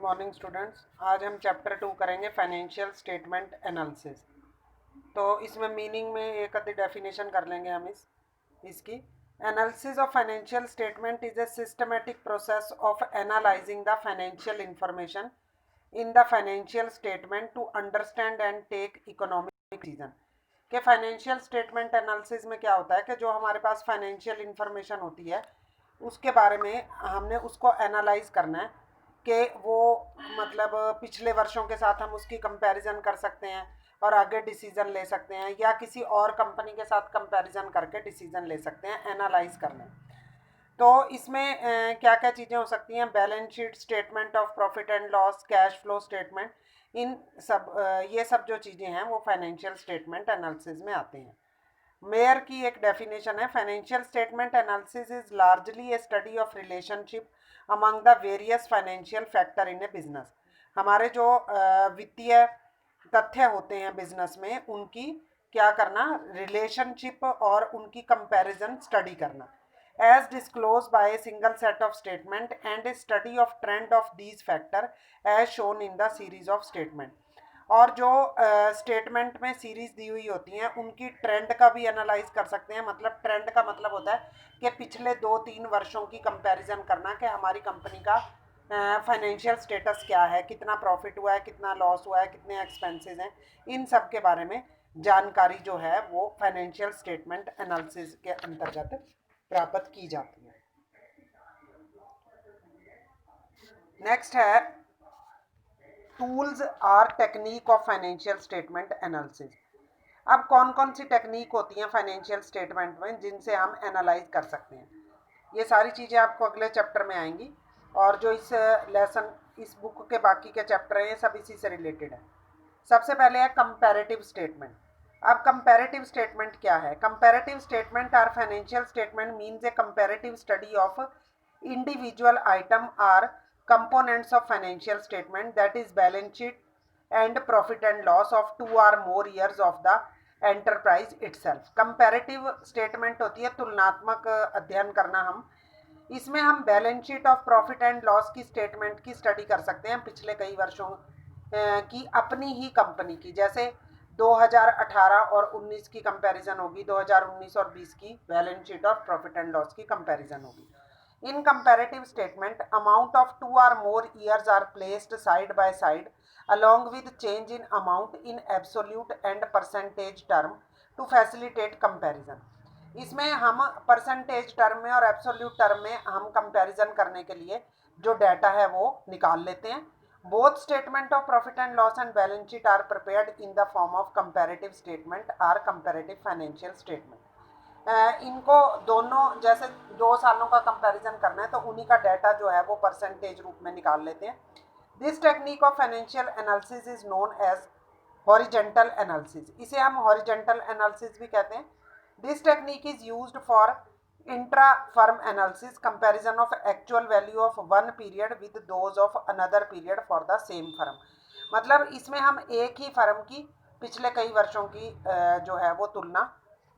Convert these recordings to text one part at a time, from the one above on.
Morning students. आज हम chapter 2 करेंगे फाइनेंशियल स्टेटमेंट एनालिसिस। तो इसमें मीनिंग में एक आधी डेफिनेशन कर लेंगे हम इसकी। Analysis of financial statement is a systematic process of analysing the financial information in the financial statement to understand and take economic decision. कि फाइनेंशियल स्टेटमेंट एनालिसिस में क्या होता है कि जो हमारे पास फाइनेंशियल इंफॉर्मेशन होती है उसके बारे में हमने उसको एनालाइज करना है कि वो मतलब पिछले वर्षों के साथ हम उसकी कंपैरिजन कर सकते हैं और आगे डिसीजन ले सकते हैं, या किसी और कंपनी के साथ कंपैरिजन करके डिसीजन ले सकते हैं, एनालाइज करना है। तो इसमें क्या क्या चीज़ें हो सकती हैं? Balance sheet, statement of profit and loss, cash flow statement, इन सब ये सब जो चीज़ें हैं वो फाइनेंशियल स्टेटमेंट एनालिसिस में आते हैं। मेयर की एक डेफिनेशन है, financial statement analysis is largely A study of relationship among the various financial factor in A business. हमारे जो वित्तीय तथ्य होते हैं बिजनेस में, उनकी क्या करना, रिलेशनशिप और उनकी कंपैरिजन स्टडी करना। As disclosed by a single set of statement and a study of trend of these factor as shown in the series of statement. और जो स्टेटमेंट में सीरीज दी हुई होती हैं उनकी ट्रेंड का भी एनालाइज कर सकते हैं। मतलब ट्रेंड का मतलब होता है कि पिछले 2-3 वर्षों की कंपैरिजन करना कि हमारी कंपनी का फाइनेंशियल स्टेटस क्या है, कितना प्रॉफिट हुआ है, कितना लॉस हुआ है, कितने एक्सपेंसेस हैं, इन सब के बारे में जानकारी जो है वो फाइनेंशियल स्टेटमेंट एनालिसिस के अंतर्गत प्राप्त की जाती है। नेक्स्ट है tools R technique of financial statement analysis. अब कौन कौन सी टेक्निक होती हैं फाइनेंशियल स्टेटमेंट में जिनसे हम एनालाइज कर सकते हैं? ये सारी चीज़ें आपको अगले चैप्टर में आएंगी, और जो इस लेसन इस बुक के बाकी के चैप्टर हैं ये सब इसी से रिलेटेड है। सबसे पहले है कंपैरेटिव स्टेटमेंट। अब कंपैरेटिव स्टेटमेंट क्या है? Comparative statement or financial statement means a comparative study of individual item or components of financial statement, that is balance sheet and profit and loss of 2 or more years of the enterprise itself. Comparative statement होती है तुलनात्मक अध्ययन करना। हम इसमें हम balance sheet of profit and loss की statement की स्टडी कर सकते हैं पिछले कई वर्षों की अपनी ही कंपनी की। जैसे 2018 और 19 की कंपैरिजन होगी, 2019 और 20 की balance sheet of profit and loss की कंपैरिजन होगी। In comparative statement, amount of 2 or more years are placed side by side along with change in amount in absolute and percentage term to facilitate comparison. इसमें हम percentage term में और absolute term में हम comparison करने के लिए जो डाटा है वो निकाल लेते हैं। Both statement of profit and loss and balance sheet are prepared in the form of comparative statement or comparative financial statement. इनको दोनों, जैसे 2 सालों का कंपैरिजन करना है तो उन्हीं का डाटा जो है वो परसेंटेज रूप में निकाल लेते हैं। This technique of financial analysis is known as horizontal analysis. इसे हम हॉरिजेंटल एनालिसिस भी कहते हैं। This technique is used for intra firm analysis, comparison of actual value of one period with those of another period for the same firm. मतलब इसमें हम एक ही firm की पिछले कई वर्षों की जो है वो तुलना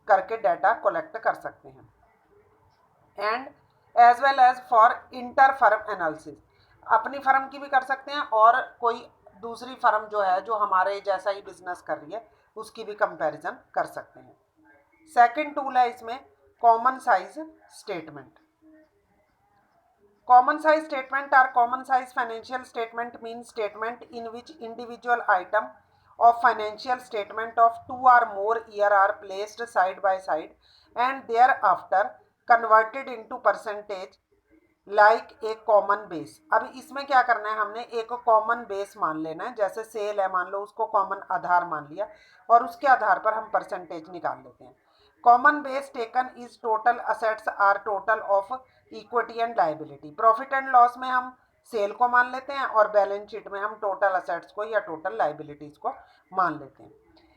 करके डाटा कलेक्ट कर सकते हैं। And as well as for inter firm analysis, अपनी फर्म की भी कर सकते हैं और कोई दूसरी फर्म जो है जो हमारे जैसा ही बिजनेस कर रही है उसकी भी कंपैरिजन कर सकते हैं। सेकंड टूल है इसमें common size statement. Common size statement or common size financial statement mean statement in which individual item of financial statement of 2 or more year are placed side by side and thereafter converted into percentage like a common base। अब इसमें क्या करना है, हमने एक common base मान लेना है। जैसे सेल है, मान लो, उसको कॉमन आधार मान लिया और उसके आधार पर हम परसेंटेज निकाल लेते हैं। Common base taken is total assets are total of equity and liability. Profit and loss में हम सेल को मान लेते हैं और बैलेंस शीट में हम टोटल असेट्स को या टोटल लाइबिलिटीज को मान लेते हैं।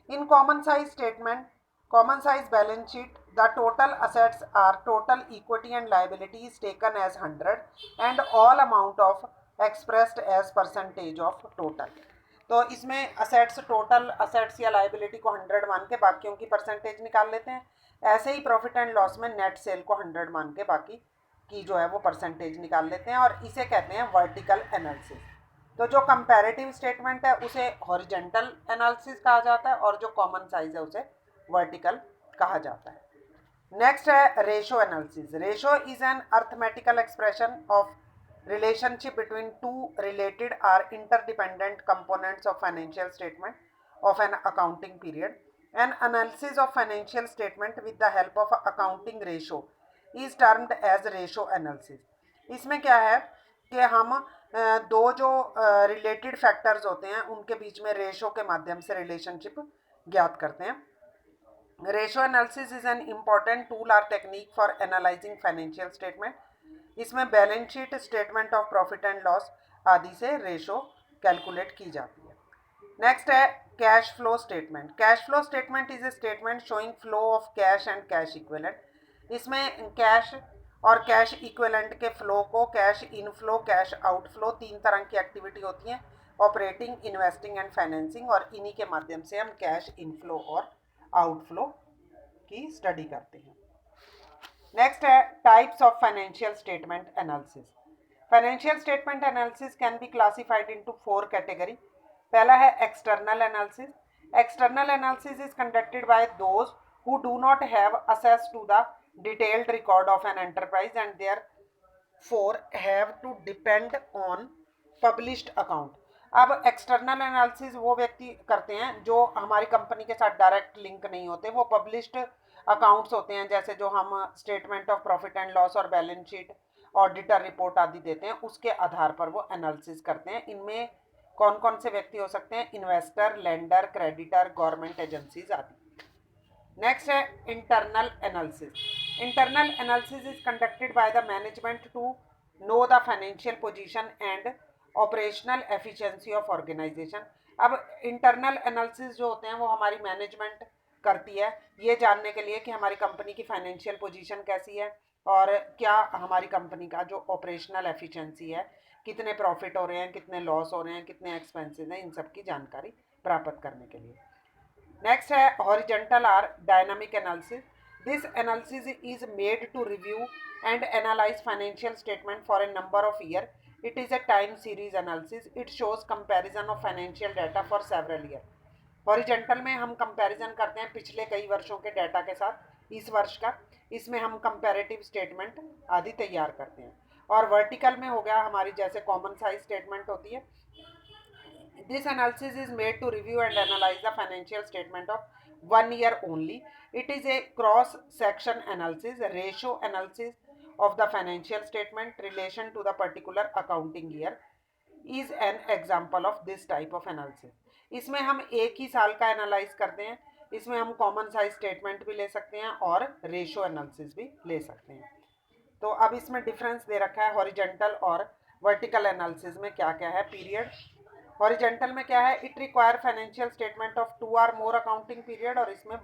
In common size statement, common size balance sheet, the total assets are total equity and liability is taken as 100 and all amount of expressed as percentage of total. तो इसमें assets, total assets या liability को 100 मान के बाकियों की percentage निकाल लेते हैं। ऐसे ही प्रॉफिट एंड लॉस में नेट सेल को 100 मान के बाकी की जो है वो परसेंटेज निकाल लेते हैं, और इसे कहते हैं वर्टिकल एनालिसिस। तो जो कंपैरेटिव स्टेटमेंट है उसे हॉरिजेंटल एनालिसिस कहा जाता है और जो कॉमन साइज है उसे वर्टिकल कहा जाता है। नेक्स्ट है ratio analysis. Ratio is an arithmetical expression of relationship between two related or interdependent components of financial statement of an accounting period. An analysis of financial statement with the help of accounting ratio is termed as ratio analysis. इसमें क्या है कि हम दो जो related factors होते हैं उनके बीच में रेशो के माध्यम से रिलेशनशिप ज्ञात करते हैं। Ratio analysis is an important tool और technique for analysing financial statement. इसमें balance sheet, statement of profit and loss आदि से रेशो कैलकुलेट की जाती है। नेक्स्ट है cash flow statement. Cash flow statement is a statement showing flow of cash and cash equivalent. इसमें cash और cash equivalent के फ्लो को कैश इनफ्लो, कैश आउटफ्लो, तीन तरह की एक्टिविटी होती हैं, ऑपरेटिंग, इन्वेस्टिंग एंड फाइनेंसिंग, और इन्हीं के माध्यम से हम कैश इनफ्लो और आउटफ्लो की स्टडी करते हैं। नेक्स्ट है types of financial statement analysis. Financial statement analysis can be classified into 4 category. पहला है external analysis. External analysis is conducted bye those who do not have access to the detailed record of an enterprise and therefore have to depend on published account। अब external analysis वो व्यक्ति करते हैं जो हमारी company के साथ direct link नहीं होते, वो पब्लिश्ड अकाउंट्स होते हैं, जैसे जो हम statement of profit and loss और बैलेंस शीट, ऑडिटर रिपोर्ट आदि देते हैं, उसके आधार पर वो एनालिसिस करते हैं। इनमें कौन कौन से व्यक्ति हो सकते हैं? Investor, lender, creditor, government agencies आदि। नेक्स्ट है internal analysis. Internal analysis is conducted by the management to know the financial position and operational efficiency of organisation. अब इंटरनल एनालिसिस जो होते हैं वो हमारी मैनेजमेंट करती है ये जानने के लिए कि हमारी कंपनी की फाइनेंशियल पोजीशन कैसी है और क्या हमारी कंपनी का जो ऑपरेशनल एफिशिएंसी है, कितने प्रॉफिट हो रहे हैं, कितने लॉस हो रहे हैं, कितने एक्सपेंसेस हैं, इन सब की जानकारी प्राप्त करने के लिए। नेक्स्ट है हॉरिजॉन्टल और dynamic analysis. This analysis is made to review and analyse financial statement for a number of year. It is a time series analysis. It shows comparison of financial data for several years. Horizontal में हम comparison करते हैं पिछले कई वर्षों के data के साथ इस वर्ष का, इसमें हम कंपैरेटिव स्टेटमेंट आदि तैयार करते हैं। और वर्टिकल में हो गया हमारी जैसे कॉमन साइज स्टेटमेंट होती है। This analysis is made to review and analyze the financial statement of 1 year only. It is a cross-section analysis, ratio analysis of the financial statement relation to the particular accounting year is an example of this type of analysis. इसमें हम एक ही साल का analyse करते हैं, इसमें हम common size statement भी ले सकते हैं और रेशो एनालिसिस भी ले सकते हैं। तो अब इसमें डिफरेंस दे रखा है हॉरिजेंटल और वर्टिकल एनालिसिस में क्या क्या है। पीरियड हॉरिजेंटल में क्या है? It require financial statement of 2 और मोर अकाउंटिंग पीरियड, और इसमें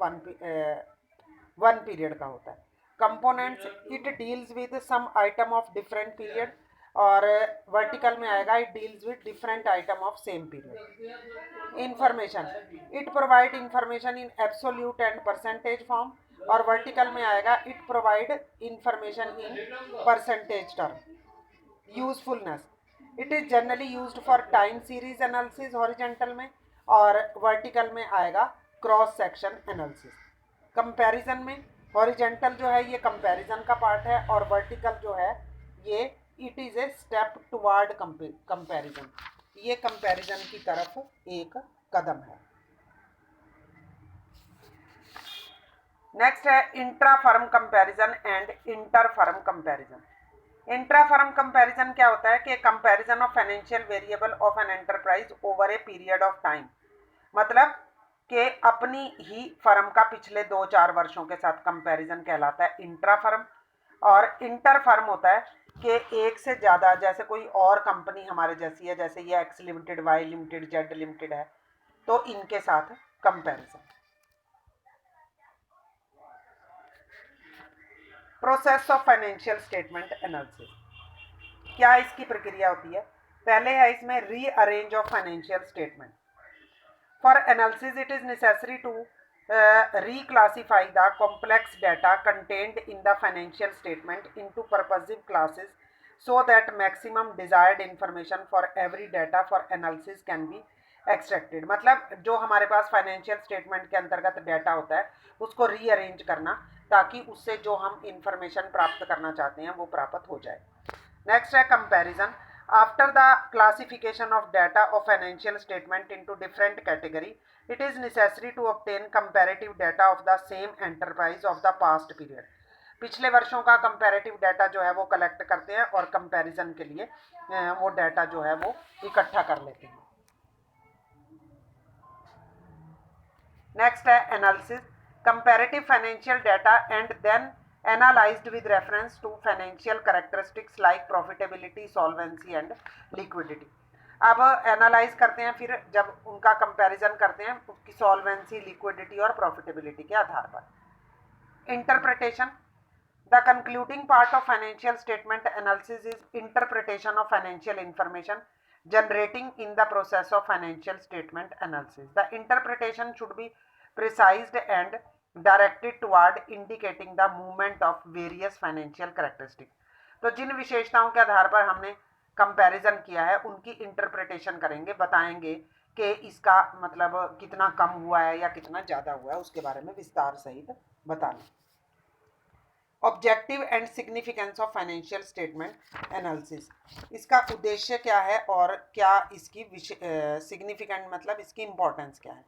वन पीरियड का होता है। Components, it deals with some item of different period, और वर्टिकल में आएगा it deals with different item of same period. Information, it provide information in absolute and percentage form, और vertical में आएगा it provide information in percentage term. Usefulness, it is generally used for time series analysis horizontal में, और vertical में आएगा cross section analysis. Comparison में horizontal जो है ये कंपैरिजन का पार्ट है, और वर्टिकल जो है ये it is a step toward comparison, ये कंपैरिजन की तरफ एक कदम है। नेक्स्ट है intra firm comparison and inter firm comparison. Intra firm comparison क्या होता है कि comparison of financial variable of an enterprise over a period of time, मतलब कि अपनी ही फर्म का पिछले 2-4 वर्षों के साथ कंपैरिजन कहलाता है इंट्रा फर्म। और इंटर फर्म होता है कि एक से ज़्यादा, जैसे कोई और कंपनी हमारे जैसी है, जैसे ये X limited, Y limited, Z limited है, तो इनके साथ comparison. Process of financial statement analysis, क्या इसकी प्रक्रिया होती है? पहले है इसमें rearrange of financial statement. For analysis it is necessary to reclassify the complex data contained in the financial statement into purposive classes so that maximum desired information for every data for analysis can be extracted. मतलब जो हमारे पास financial statement के अंतर्गत data होता है उसको rearrange करना ताकि उससे जो हम इंफॉर्मेशन प्राप्त करना चाहते हैं वो प्राप्त हो जाए। नेक्स्ट है comparison. After the classification of data of financial statement into different category, it is necessary to obtain comparative data of the same enterprise of the past period। पिछले वर्षों का कंपैरेटिव डाटा जो है वो कलेक्ट करते हैं और कंपैरिजन के लिए वो डाटा जो है वो इकट्ठा कर लेते हैं। नेक्स्ट है analysis. Comparative financial data and then analysed with reference to financial characteristics like profitability, solvency and liquidity. अब एनालाइज करते हैं, फिर जब उनका कंपैरिजन करते हैं उसकी सॉल्वेंसी, लिक्विडिटी और प्रॉफिटेबिलिटी के आधार पर। Interpretation. The concluding part of financial statement analysis is interpretation of financial information generating in the process of financial statement analysis. The interpretation should be precise and directed toward indicating the movement of various financial characteristics। तो जिन विशेषताओं के आधार पर हमने comparison किया है उनकी interpretation करेंगे, बताएंगे कि इसका मतलब कितना कम हुआ है या कितना ज़्यादा हुआ है, उसके बारे में विस्तार सहित बताना। Objective and significance of financial statement analysis. इसका उद्देश्य क्या है और क्या इसकी सिग्निफिकेंट मतलब इसकी इंपॉर्टेंस क्या है।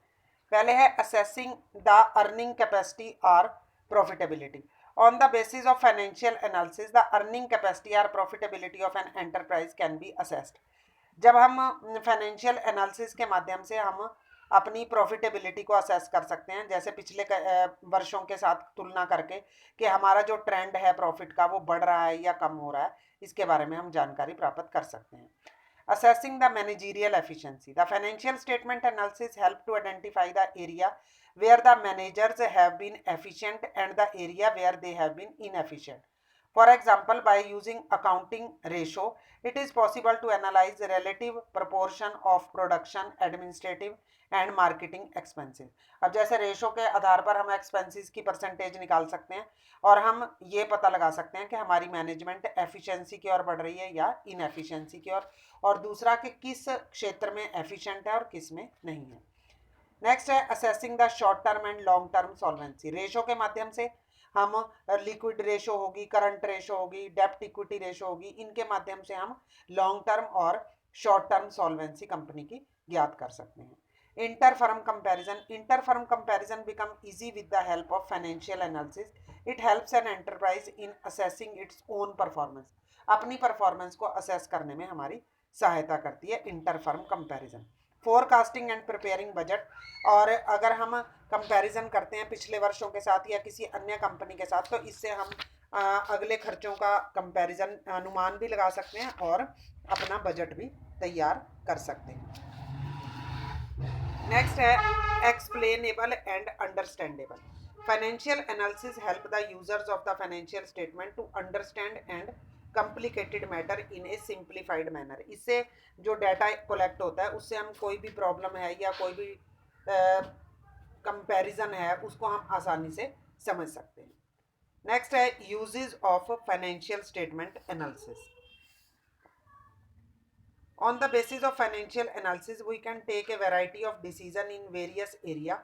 पहले है असेसिंग द अर्निंग कैपेसिटी और profitability. On the basis of financial analysis the earning capacity और profitability of an enterprise can be assessed. जब हम फाइनेंशियल एनालिसिस के माध्यम से हम अपनी प्रॉफिटेबिलिटी को असेस कर सकते हैं, जैसे पिछले वर्षों के साथ तुलना करके कि हमारा जो ट्रेंड है प्रॉफिट का वो बढ़ रहा है या कम हो रहा है, इसके बारे में हम जानकारी प्राप्त कर सकते हैं। Assessing the managerial efficiency. The financial statement analysis help to identify the area where the managers have been efficient and the area where they have been inefficient. For example, by using accounting ratio, it is possible to analyze the relative proportion of production, administrative and marketing expenses। अब जैसे ratio के आधार पर हम expenses की percentage निकाल सकते हैं और हम ये पता लगा सकते हैं कि हमारी मैनेजमेंट एफिशिएंसी की ओर बढ़ रही है या इनएफिशिएंसी की ओर, और दूसरा कि किस क्षेत्र में एफिशिएंट है और किस में नहीं है। नेक्स्ट है assessing the short term and long term solvency. Ratio के माध्यम से हम लिक्विड रेशो होगी, करंट रेशो होगी, डेप्ट इक्विटी रेशो होगी, इनके माध्यम से हम लॉन्ग टर्म और शॉर्ट टर्म सॉल्वेंसी कंपनी की ज्ञात कर सकते हैं। Inter firm comparison. Inter firm comparison become easy with the help of financial analysis. It helps an enterprise in assessing its own performance. अपनी परफॉर्मेंस को असेस करने में हमारी सहायता करती है inter firm comparison. Forecasting and preparing budget. और अगर हम कंपैरिजन करते हैं पिछले वर्षों के साथ या किसी अन्य कंपनी के साथ, तो इससे हम अगले खर्चों का कंपैरिजन अनुमान भी लगा सकते हैं और अपना बजट भी तैयार कर सकते हैं। नेक्स्ट है explainable and understandable. Financial analysis help the users of the financial statement to understand and complicated matter in a simplified manner. इससे जो डाटा कलेक्ट होता है उससे हम कोई भी प्रॉब्लम है या कोई भी कंपैरिजन है उसको हम आसानी से समझ सकते हैं। नेक्स्ट है uses of financial statement analysis. On the basis of financial analysis, we can take a variety of decision in various area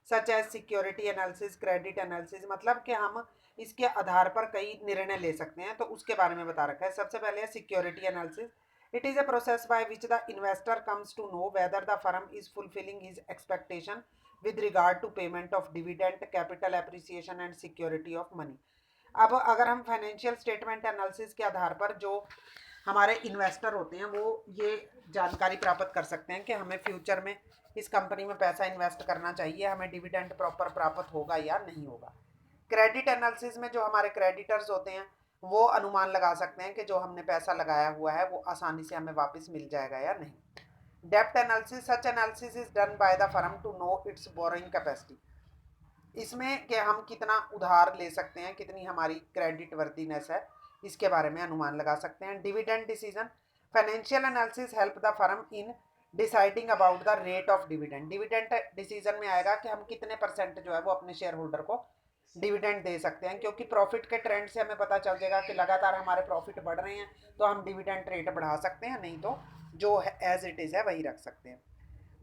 such as security analysis, credit analysis। मतलब कि हम इसके आधार पर कई निर्णय ले सकते हैं, तो उसके बारे में बता रखा है। सबसे पहले है security analysis. It is a process by which the investor comes to know whether the firm is fulfilling his expectation with regard to payment of dividend, capital appreciation and security of money। अब अगर हम financial statement analysis के आधार पर जो हमारे investor होते हैं वो ये जानकारी प्राप्त कर सकते हैं कि हमें फ्यूचर में इस कंपनी में पैसा इन्वेस्ट करना चाहिए, हमें डिविडेंड प्रॉपर प्राप्त होगा या नहीं होगा। क्रेडिट एनालिसिस में जो हमारे क्रेडिटर्स होते हैं वो अनुमान लगा सकते हैं कि जो हमने पैसा लगाया हुआ है वो आसानी से हमें वापस मिल जाएगा या नहीं। डेप्ट analysis. Such analysis is done by the firm to know its borrowing capacity. इसमें कि हम कितना उधार ले सकते हैं, कितनी हमारी क्रेडिट वर्दीनेस है, इसके बारे में अनुमान लगा सकते हैं। Dividend decision. Financial analysis help the firm in deciding about the rate of dividend. Dividend decision में आएगा कि हम कितने परसेंट जो है वो अपने शेयर होल्डर को डिविडेंड दे सकते हैं, क्योंकि प्रॉफिट के ट्रेंड से हमें पता चल जाएगा कि लगातार हमारे प्रॉफिट बढ़ रहे हैं तो हम डिविडेंड रेट बढ़ा सकते हैं, नहीं तो जो है एज इट इज़ है वही रख सकते हैं।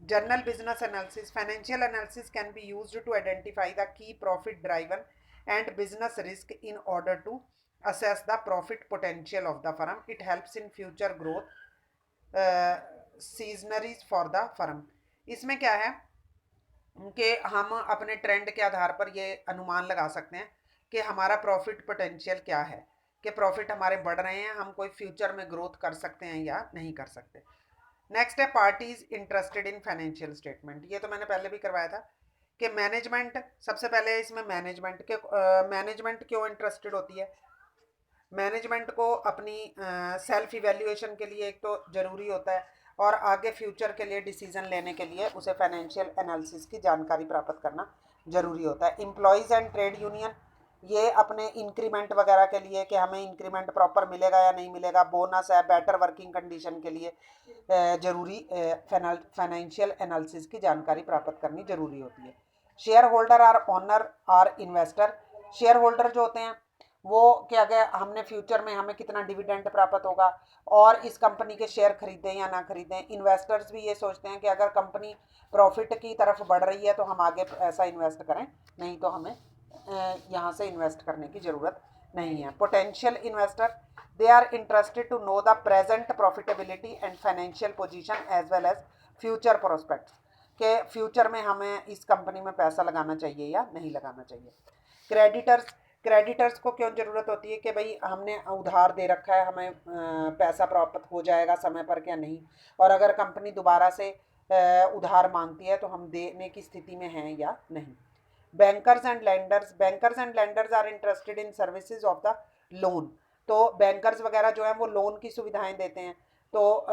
General business analysis. Financial analysis can be used to identify the key profit driver and business risk in order to assess the profit potential of the firm. It helps in future growth seasonries for the firm. इसमें क्या है कि हम अपने trend के आधार पर ये अनुमान लगा सकते हैं कि हमारा प्रॉफिट पोटेंशियल क्या है, कि प्रॉफिट हमारे बढ़ रहे हैं, हम कोई फ्यूचर में ग्रोथ कर सकते हैं या नहीं कर सकते। नेक्स्ट है parties interested in financial statement. ये तो मैंने पहले भी करवाया था कि मैनेजमेंट, सबसे पहले इसमें मैनेजमेंट के मैनेजमेंट क्यों इंटरेस्टेड होती है। मैनेजमेंट को अपनी सेल्फ इवेल्युएशन के लिए एक तो ज़रूरी होता है, और आगे फ्यूचर के लिए डिसीजन लेने के लिए उसे फाइनेंशियल एनालिसिस की जानकारी प्राप्त करना ज़रूरी होता है। एम्प्लॉयज़ एंड ट्रेड यूनियन, ये अपने इंक्रीमेंट वगैरह के लिए कि हमें इंक्रीमेंट प्रॉपर मिलेगा या नहीं मिलेगा, बोनस है, बेटर वर्किंग कंडीशन के लिए ज़रूरी फाइनेंशियल एनालिसिस की जानकारी प्राप्त करनी ज़रूरी होती है। Shareholder or owner or investor, shareholder जो होते हैं वो क्या क्या हमने फ्यूचर में हमें कितना डिविडेंड प्राप्त होगा और इस कंपनी के शेयर खरीदें या ना खरीदें। इन्वेस्टर्स भी ये सोचते हैं कि अगर कंपनी प्रॉफिट की तरफ बढ़ रही है तो हम आगे ऐसा इन्वेस्ट करें, नहीं तो हमें यहाँ से इन्वेस्ट करने की ज़रूरत नहीं है। Potential investor, they are interested to know the present profitability and financial position as well as future prospects, के फ्यूचर में हमें इस कंपनी में पैसा लगाना चाहिए या नहीं लगाना चाहिए। क्रेडिटर्स, क्रेडिटर्स को क्यों ज़रूरत होती है कि भाई हमने उधार दे रखा है, हमें पैसा प्राप्त हो जाएगा समय पर क्या नहीं, और अगर कंपनी दोबारा से उधार मांगती है तो हम देने की स्थिति में हैं या नहीं। Bankers and lenders, bankers and lenders are interested in services of the loan, तो बैंकर्स वगैरह जो है वो लोन की सुविधाएं देते हैं, तो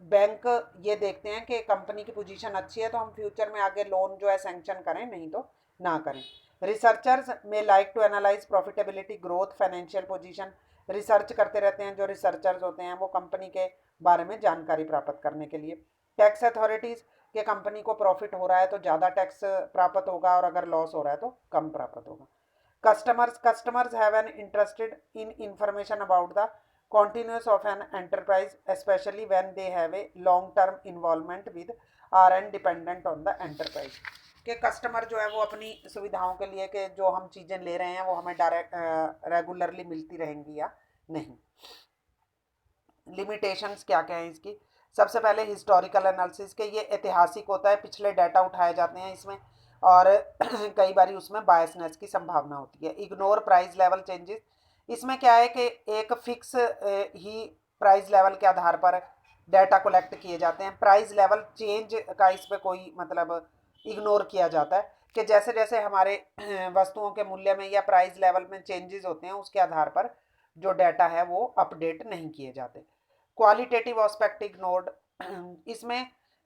बैंक ये देखते हैं कि कंपनी की पोजीशन अच्छी है तो हम फ्यूचर में आगे लोन जो है सैंक्शन करें, नहीं तो ना करें। रिसर्चर्स में like to analyse profitability growth financial position, research करते रहते हैं जो रिसर्चर्स होते हैं वो कंपनी के बारे में जानकारी प्राप्त करने के लिए। टैक्स अथॉरिटीज़, कि कंपनी को प्रॉफिट हो रहा है तो ज़्यादा टैक्स प्राप्त होगा और अगर लॉस हो रहा है तो कम प्राप्त होगा। Customers, customers have an interested in information about the continuous of an enterprise, especially when they have a long term involvement with or and dependent on the enterprise, कि कस्टमर जो है वो अपनी सुविधाओं के लिए कि जो हम चीज़ें ले रहे हैं वो हमें डायरेक्ट रेगुलरली मिलती रहेंगी या नहीं। लिमिटेशंस क्या क्या है इसकी, सबसे पहले हिस्टोरिकल एनालिसिस, के ये ऐतिहासिक होता है, पिछले डाटा उठाए जाते हैं इसमें, और कई बार उसमें बायसनेस की संभावना होती है। इग्नोर प्राइस लेवल चेंजेस, इसमें क्या है कि एक फिक्स ही प्राइस लेवल के आधार पर डाटा कलेक्ट किए जाते हैं, प्राइस लेवल चेंज का इस पर कोई मतलब इग्नोर किया जाता है, कि जैसे जैसे हमारे वस्तुओं के मूल्य में या प्राइस लेवल में चेंजेस होते हैं उसके आधार पर जो डाटा है वो अपडेट नहीं किए जाते। क्वालिटेटिव एस्पेक्ट इग्नोर्ड, इसमें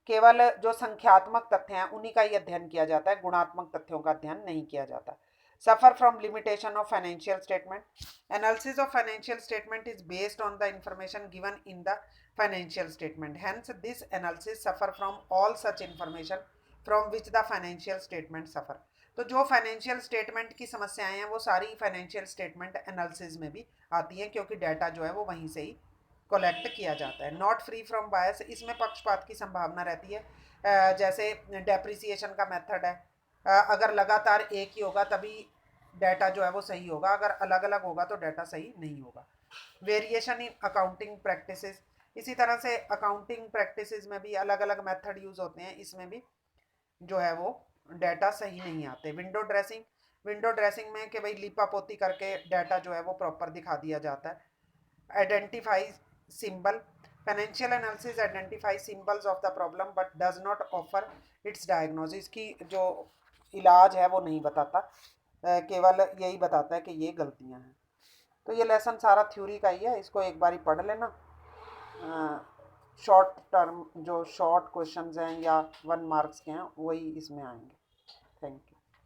केवल जो संख्यात्मक तथ्य हैं उन्हीं का ही अध्ययन किया जाता है, गुणात्मक तथ्यों का अध्ययन नहीं किया जाता। Suffer from limitation of financial statement, analysis of financial statement is based on the information given in the financial statement, hence this analysis suffer from all such information from which the financial statement suffer. तो जो financial statement की समस्याएं हैं वो सारी financial statement analysis में भी आती हैं, क्योंकि डाटा जो है वो वहीं से ही कलेक्ट किया जाता है। नॉट फ्री फ्रॉम बायस, इसमें पक्षपात की संभावना रहती है, जैसे डेप्रिसिएशन का मेथड है, अगर लगातार एक ही होगा तभी डाटा जो है वो सही होगा, अगर अलग अलग होगा तो डाटा सही नहीं होगा। वेरिएशन इन अकाउंटिंग प्रैक्टिसेस, इसी तरह से अकाउंटिंग प्रैक्टिसेस में भी अलग अलग मेथड यूज होते हैं, इसमें भी जो है वो डाटा सही नहीं आते। विंडो ड्रेसिंग, विंडो ड्रेसिंग में कि भाई लिपा पोती करके डाटा जो है वो प्रॉपर दिखा दिया जाता है। Identify symbol, financial analysis identify symbols of the problem but does not offer it's diagnosis, की जो इलाज है वो नहीं बताता, केवल यही बताता है कि ये गलतियां हैं। तो ये लेसन सारा थ्योरी का ही है, इसको एक बार ही पढ़ लेना। शॉर्ट टर्म जो शॉर्ट क्वेश्चंस हैं या 1 मार्क्स के हैं वही इसमें आएंगे। Thank you.